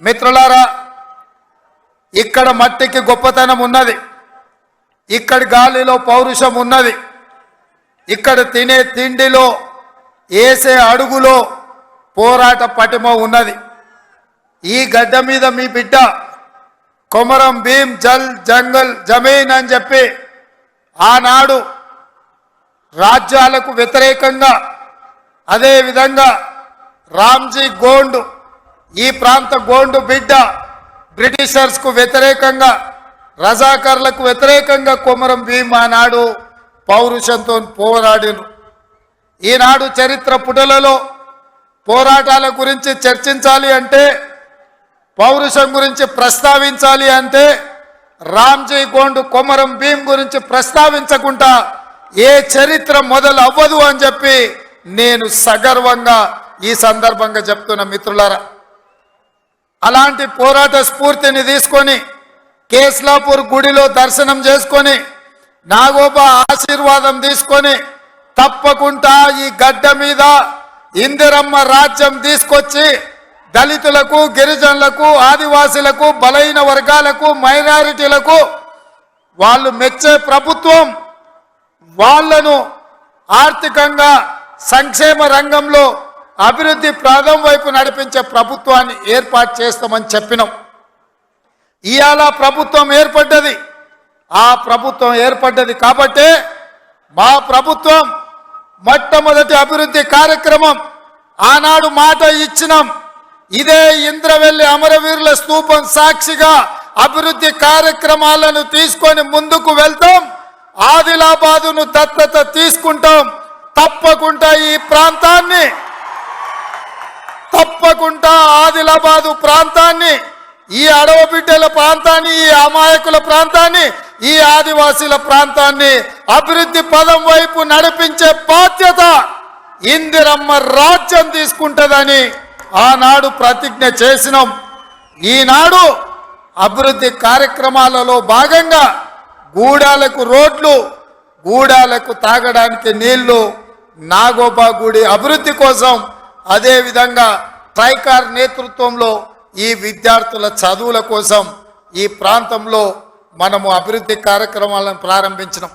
మిత్రులారా, ఇక్కడ మట్టికి గొప్పతనం ఉన్నది, ఇక్కడి గాలిలో పౌరుషం ఉన్నది, ఇక్కడ తినే తిండిలో వేసే అడుగులో పోరాట పటిమ ఉన్నది. ఈ గడ్డ మీద మీ బిడ్డ కొమరం భీం జల్ జంగల్ జమీన్ అని చెప్పి ఆనాడు రాజ్యాలకు వ్యతిరేకంగా, అదేవిధంగా రామ్జీ గోండు ఈ ప్రాంత గోండు బిడ్డ బ్రిటిషర్స్కు వ్యతిరేకంగా, రజాకర్లకు వ్యతిరేకంగా కొమరం భీం ఆనాడు పౌరుషంతో పోరాడిను. ఈనాడు చరిత్ర పుటలలో పోరాటాల గురించి చర్చించాలి అంటే, పౌరుషం గురించి ప్రస్తావించాలి అంటే రామ్జీ గోండు కొమరం భీం గురించి ప్రస్తావించకుండా ఏ చరిత్ర మొదలు అవ్వదు అని చెప్పి నేను సగర్వంగా ఈ సందర్భంగా చెప్తున్న మిత్రులారా. అలాంటి పోరాట స్ఫూర్తిని తీసుకొని కేస్లాపూర్ గుడిలో దర్శనం చేసుకొని నాగోబా ఆశీర్వాదం తీసుకొని తప్పకుండా ఈ గడ్డ మీద ఇందిరమ్మ రాజ్యం తీసుకొచ్చి దళితులకు, గిరిజనులకు, ఆదివాసులకు, బలహీన వర్గాలకు, మైనారిటీలకు వాళ్ళు మెచ్చే ప్రభుత్వం, వాళ్లను ఆర్థికంగా సంక్షేమ రంగంలో అభివృద్ధి ప్రాంతం వైపు నడిపించే ప్రభుత్వాన్ని ఏర్పాటు చేస్తామని చెప్పినాం. ఇవాళ ప్రభుత్వం ఏర్పడ్డది. ఆ ప్రభుత్వం ఏర్పడ్డది కాబట్టే మా ప్రభుత్వం మొట్టమొదటి అభివృద్ధి కార్యక్రమం ఆనాడు మాట ఇచ్చినాం. ఇదే ఇంద్రవెల్లి అమరవీరుల స్తూపం సాక్షిగా అభివృద్ధి కార్యక్రమాలను తీసుకొని ముందుకు వెళ్తాం. ఆదిలాబాదును దత్తత తీసుకుంటాం. తప్పకుండా ఈ ప్రాంతాన్ని, తప్పకుండా ఆదిలాబాదు ప్రాంతాన్ని, ఈ అడవబిడ్డల ప్రాంతాన్ని, ఈ అమాయకుల ప్రాంతాన్ని, ఈ ఆదివాసీల ప్రాంతాన్ని అభివృద్ధి పదం వైపు నడిపించే బాధ్యత ఇందిరమ్మ రాజ్యం తీసుకుంటుందని ఆనాడు ప్రతిజ్ఞ చేసినాం. ఈనాడు అభివృద్ధి కార్యక్రమాలలో భాగంగా గూడాలకు రోడ్లు, గూడాలకు తాగడానికి నీళ్లు, నాగోబా గుడి అభివృద్ధి కోసం, అదేవిధంగా ట్రైకార్ నేతృత్వంలో ఈ విద్యార్థుల చదువుల కోసం ఈ ప్రాంతంలో మనము అభివృద్ధి కార్యక్రమాలను ప్రారంభించినాం.